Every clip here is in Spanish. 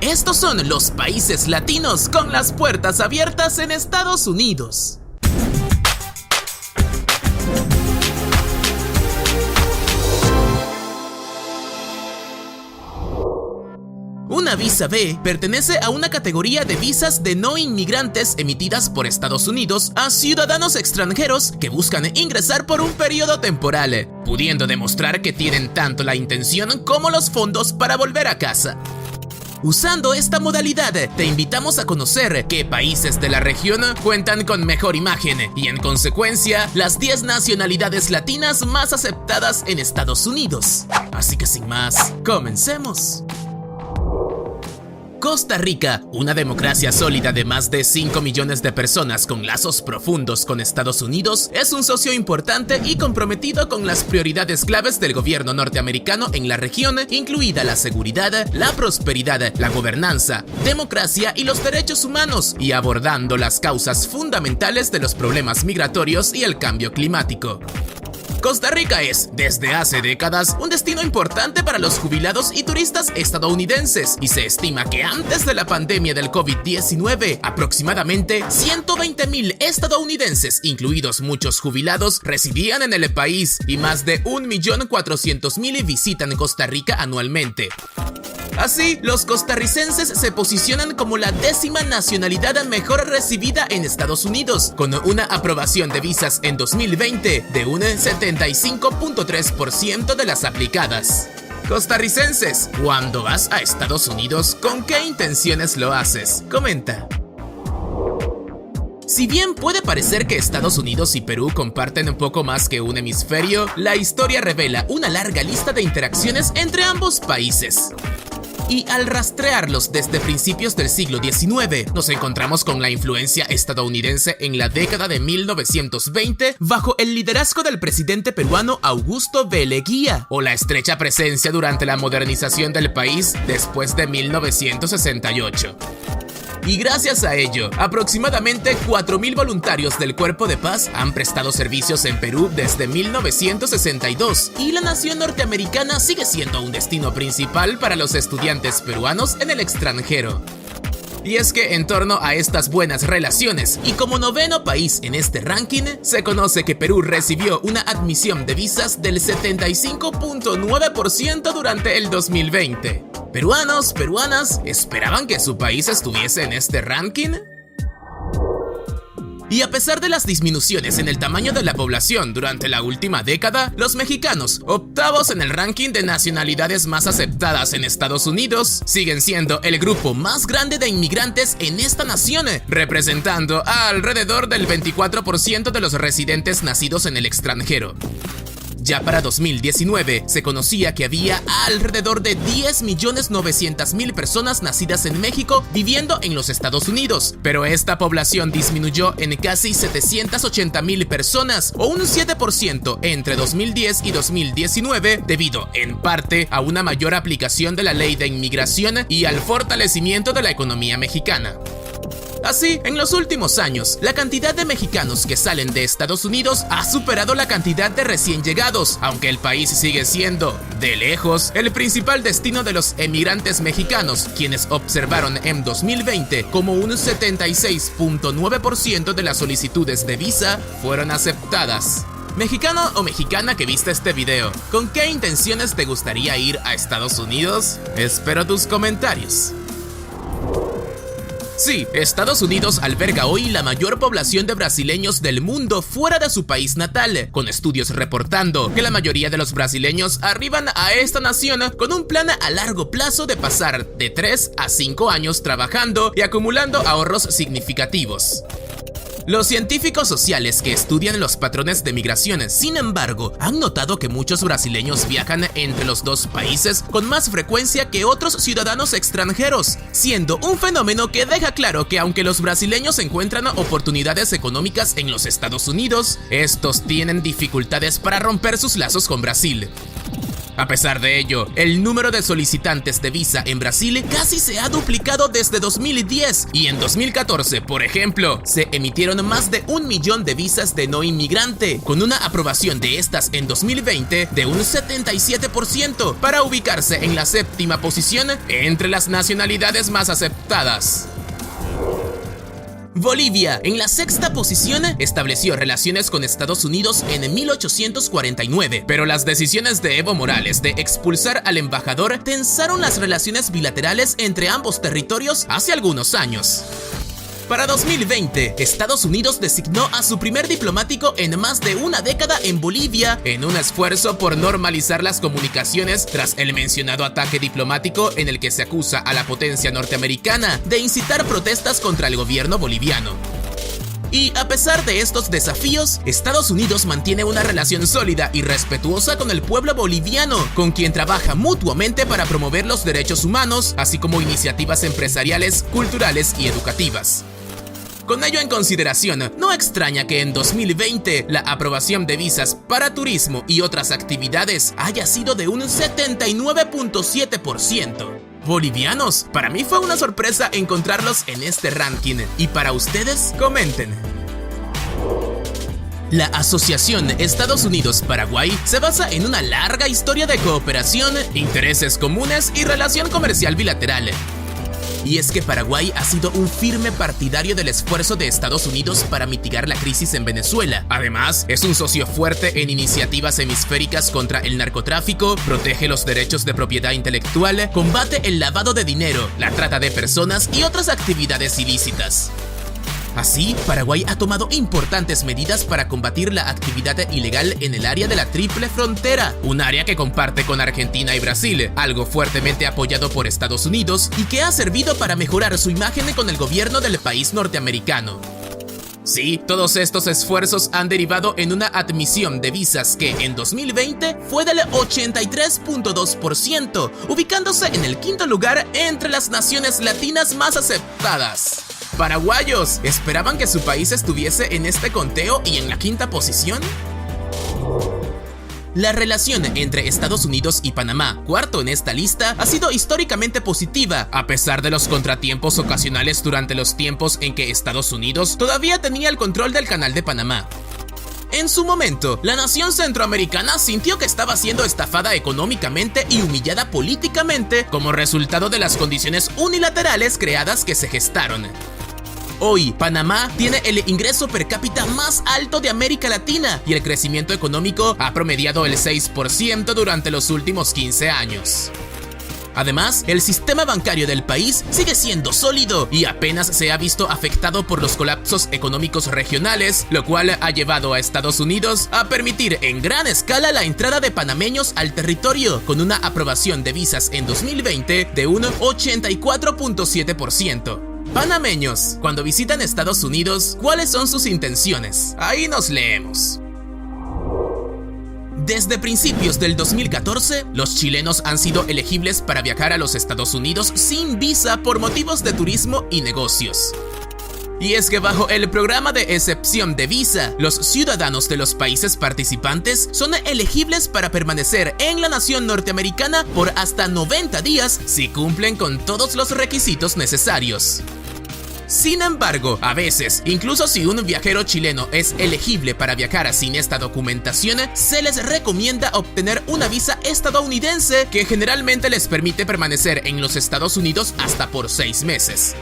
Estos son los países latinos con las puertas abiertas en Estados Unidos. Una visa B pertenece a una categoría de visas de no inmigrantes emitidas por Estados Unidos a ciudadanos extranjeros que buscan ingresar por un periodo temporal, pudiendo demostrar que tienen tanto la intención como los fondos para volver a casa. Usando esta modalidad, te invitamos a conocer qué países de la región cuentan con mejor imagen y, en consecuencia, las 10 nacionalidades latinas más aceptadas en Estados Unidos. Así que sin más, comencemos. Costa Rica, una democracia sólida de más de 5 millones de personas con lazos profundos con Estados Unidos, es un socio importante y comprometido con las prioridades claves del gobierno norteamericano en la región, incluida la seguridad, la prosperidad, la gobernanza, democracia y los derechos humanos, y abordando las causas fundamentales de los problemas migratorios y el cambio climático. Costa Rica es, desde hace décadas, un destino importante para los jubilados y turistas estadounidenses, y se estima que antes de la pandemia del COVID-19, aproximadamente 120,000 estadounidenses, incluidos muchos jubilados, residían en el país, y más de 1.400.000 visitan Costa Rica anualmente. Así, los costarricenses se posicionan como la 10ª nacionalidad mejor recibida en Estados Unidos, con una aprobación de visas en 2020 de un 75.3% de las aplicadas. Costarricenses, cuando vas a Estados Unidos, ¿con qué intenciones lo haces? Comenta. Si bien puede parecer que Estados Unidos y Perú comparten un poco más que un hemisferio, la historia revela una larga lista de interacciones entre ambos países. Y al rastrearlos desde principios del siglo XIX, nos encontramos con la influencia estadounidense en la década de 1920 bajo el liderazgo del presidente peruano Augusto B. Leguía, o la estrecha presencia durante la modernización del país después de 1968. Y gracias a ello, aproximadamente 4.000 voluntarios del Cuerpo de Paz han prestado servicios en Perú desde 1962, y la nación norteamericana sigue siendo un destino principal para los estudiantes peruanos en el extranjero. Y es que en torno a estas buenas relaciones, y como 9º país en este ranking, se conoce que Perú recibió una admisión de visas del 75.9% durante el 2020. ¿Peruanos, peruanas, esperaban que su país estuviese en este ranking? Y a pesar de las disminuciones en el tamaño de la población durante la última década, los mexicanos, octavos en el ranking de nacionalidades más aceptadas en Estados Unidos, siguen siendo el grupo más grande de inmigrantes en esta nación, representando a alrededor del 24% de los residentes nacidos en el extranjero. Ya para 2019 se conocía que había alrededor de 10.900.000 personas nacidas en México viviendo en los Estados Unidos, pero esta población disminuyó en casi 780.000 personas, o un 7% entre 2010 y 2019, debido en parte a una mayor aplicación de la ley de inmigración y al fortalecimiento de la economía mexicana. Así, en los últimos años, la cantidad de mexicanos que salen de Estados Unidos ha superado la cantidad de recién llegados, aunque el país sigue siendo, de lejos, el principal destino de los emigrantes mexicanos, quienes observaron en 2020 como un 76.9% de las solicitudes de visa fueron aceptadas. Mexicano o mexicana que viste este video, ¿con qué intenciones te gustaría ir a Estados Unidos? Espero tus comentarios. Sí, Estados Unidos alberga hoy la mayor población de brasileños del mundo fuera de su país natal, con estudios reportando que la mayoría de los brasileños arriban a esta nación con un plan a largo plazo de pasar de 3 a 5 años trabajando y acumulando ahorros significativos. Los científicos sociales que estudian los patrones de migración, sin embargo, han notado que muchos brasileños viajan entre los dos países con más frecuencia que otros ciudadanos extranjeros, siendo un fenómeno que deja claro que aunque los brasileños encuentran oportunidades económicas en los Estados Unidos, estos tienen dificultades para romper sus lazos con Brasil. A pesar de ello, el número de solicitantes de visa en Brasil casi se ha duplicado desde 2010 y en 2014, por ejemplo, se emitieron más de 1 millón de visas de no inmigrante, con una aprobación de estas en 2020 de un 77% para ubicarse en la 7ª posición entre las nacionalidades más aceptadas. Bolivia, en la 6ª posición, estableció relaciones con Estados Unidos en 1849, pero las decisiones de Evo Morales de expulsar al embajador tensaron las relaciones bilaterales entre ambos territorios hace algunos años. Para 2020, Estados Unidos designó a su primer diplomático en más de una década en Bolivia en un esfuerzo por normalizar las comunicaciones tras el mencionado ataque diplomático en el que se acusa a la potencia norteamericana de incitar protestas contra el gobierno boliviano. Y a pesar de estos desafíos, Estados Unidos mantiene una relación sólida y respetuosa con el pueblo boliviano, con quien trabaja mutuamente para promover los derechos humanos, así como iniciativas empresariales, culturales y educativas. Con ello en consideración, no extraña que en 2020 la aprobación de visas para turismo y otras actividades haya sido de un 79.7%. Bolivianos, para mí fue una sorpresa encontrarlos en este ranking. ¿Y para ustedes? Comenten. La Asociación Estados Unidos-Paraguay se basa en una larga historia de cooperación, intereses comunes y relación comercial bilateral. Y es que Paraguay ha sido un firme partidario del esfuerzo de Estados Unidos para mitigar la crisis en Venezuela. Además, es un socio fuerte en iniciativas hemisféricas contra el narcotráfico, protege los derechos de propiedad intelectual, combate el lavado de dinero, la trata de personas y otras actividades ilícitas. Así, Paraguay ha tomado importantes medidas para combatir la actividad ilegal en el área de la Triple Frontera, un área que comparte con Argentina y Brasil, algo fuertemente apoyado por Estados Unidos y que ha servido para mejorar su imagen con el gobierno del país norteamericano. Sí, todos estos esfuerzos han derivado en una admisión de visas que en 2020 fue del 83.2%, ubicándose en el 5º lugar entre las naciones latinas más aceptadas. Paraguayos, ¿esperaban que su país estuviese en este conteo y en la 5ª posición? La relación entre Estados Unidos y Panamá, cuarto en esta lista, ha sido históricamente positiva, a pesar de los contratiempos ocasionales durante los tiempos en que Estados Unidos todavía tenía el control del Canal de Panamá. En su momento, la nación centroamericana sintió que estaba siendo estafada económicamente y humillada políticamente como resultado de las condiciones unilaterales creadas que se gestaron. Hoy, Panamá tiene el ingreso per cápita más alto de América Latina y el crecimiento económico ha promediado el 6% durante los últimos 15 años. Además, el sistema bancario del país sigue siendo sólido y apenas se ha visto afectado por los colapsos económicos regionales, lo cual ha llevado a Estados Unidos a permitir en gran escala la entrada de panameños al territorio, con una aprobación de visas en 2020 de un 84.7%. Panameños, cuando visitan Estados Unidos, ¿cuáles son sus intenciones? Ahí nos leemos. Desde principios del 2014, los chilenos han sido elegibles para viajar a los Estados Unidos sin visa por motivos de turismo y negocios. Y es que bajo el programa de excepción de visa, los ciudadanos de los países participantes son elegibles para permanecer en la nación norteamericana por hasta 90 días si cumplen con todos los requisitos necesarios. Sin embargo, a veces, incluso si un viajero chileno es elegible para viajar sin esta documentación, se les recomienda obtener una visa estadounidense que generalmente les permite permanecer en los Estados Unidos hasta por 6 meses.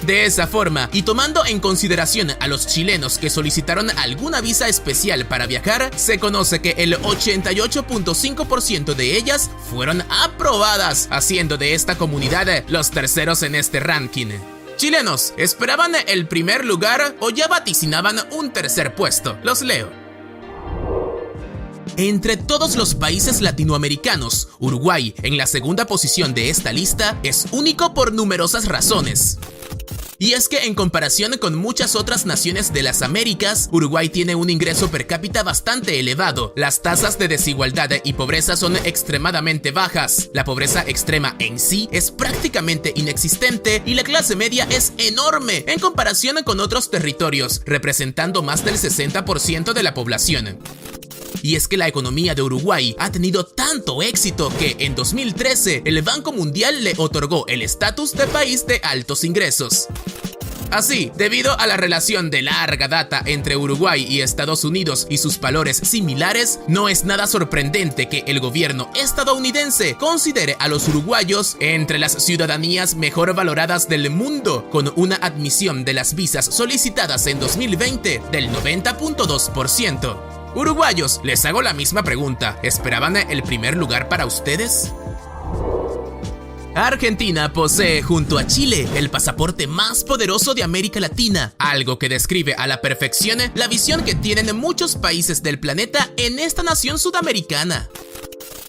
De esa forma, y tomando en consideración a los chilenos que solicitaron alguna visa especial para viajar, se conoce que el 88.5% de ellas fueron aprobadas, haciendo de esta comunidad los terceros en este ranking. Chilenos, ¿esperaban el primer lugar o ya vaticinaban un tercer puesto? Los leo. Entre todos los países latinoamericanos, Uruguay, en la segunda posición de esta lista, es único por numerosas razones. Y es que en comparación con muchas otras naciones de las Américas, Uruguay tiene un ingreso per cápita bastante elevado, las tasas de desigualdad y pobreza son extremadamente bajas, la pobreza extrema en sí es prácticamente inexistente y la clase media es enorme en comparación con otros territorios, representando más del 60% de la población. Y es que la economía de Uruguay ha tenido tanto éxito que en 2013 el Banco Mundial le otorgó el estatus de país de altos ingresos. Así, debido a la relación de larga data entre Uruguay y Estados Unidos y sus valores similares, no es nada sorprendente que el gobierno estadounidense considere a los uruguayos entre las ciudadanías mejor valoradas del mundo, con una admisión de las visas solicitadas en 2020 del 90.2%. Uruguayos, les hago la misma pregunta, ¿esperaban el primer lugar para ustedes? Argentina posee junto a Chile el pasaporte más poderoso de América Latina, algo que describe a la perfección la visión que tienen muchos países del planeta en esta nación sudamericana.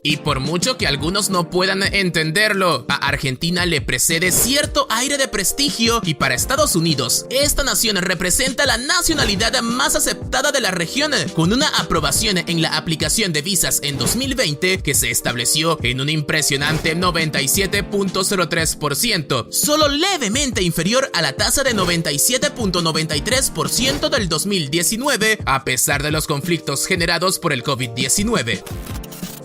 Y por mucho que algunos no puedan entenderlo, a Argentina le precede cierto aire de prestigio y para Estados Unidos, esta nación representa la nacionalidad más aceptada de la región, con una aprobación en la aplicación de visas en 2020 que se estableció en un impresionante 97.03%, solo levemente inferior a la tasa de 97.93% del 2019, a pesar de los conflictos generados por el COVID-19.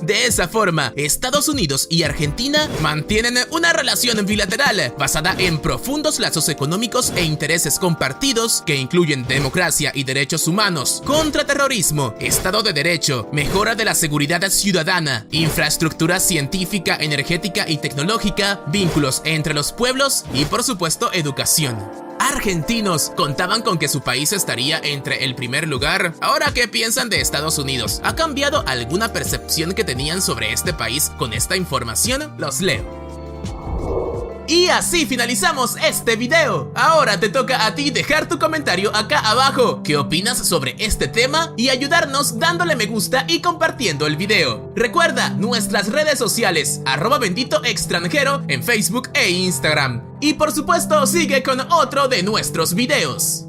De esa forma, Estados Unidos y Argentina mantienen una relación bilateral basada en profundos lazos económicos e intereses compartidos que incluyen democracia y derechos humanos, contraterrorismo, Estado de Derecho, mejora de la seguridad ciudadana, infraestructura científica, energética y tecnológica, vínculos entre los pueblos y, por supuesto, educación. Argentinos contaban con que su país estaría entre el primer lugar. Ahora, ¿qué piensan de Estados Unidos? ¿Ha cambiado alguna percepción que tenían sobre este país con esta información? Los leo. Y así finalizamos este video. Ahora te toca a ti dejar tu comentario acá abajo. ¿Qué opinas sobre este tema? Y ayudarnos dándole me gusta y compartiendo el video. Recuerda nuestras redes sociales @benditoextranjero en Facebook e Instagram. Y por supuesto sigue con otro de nuestros videos.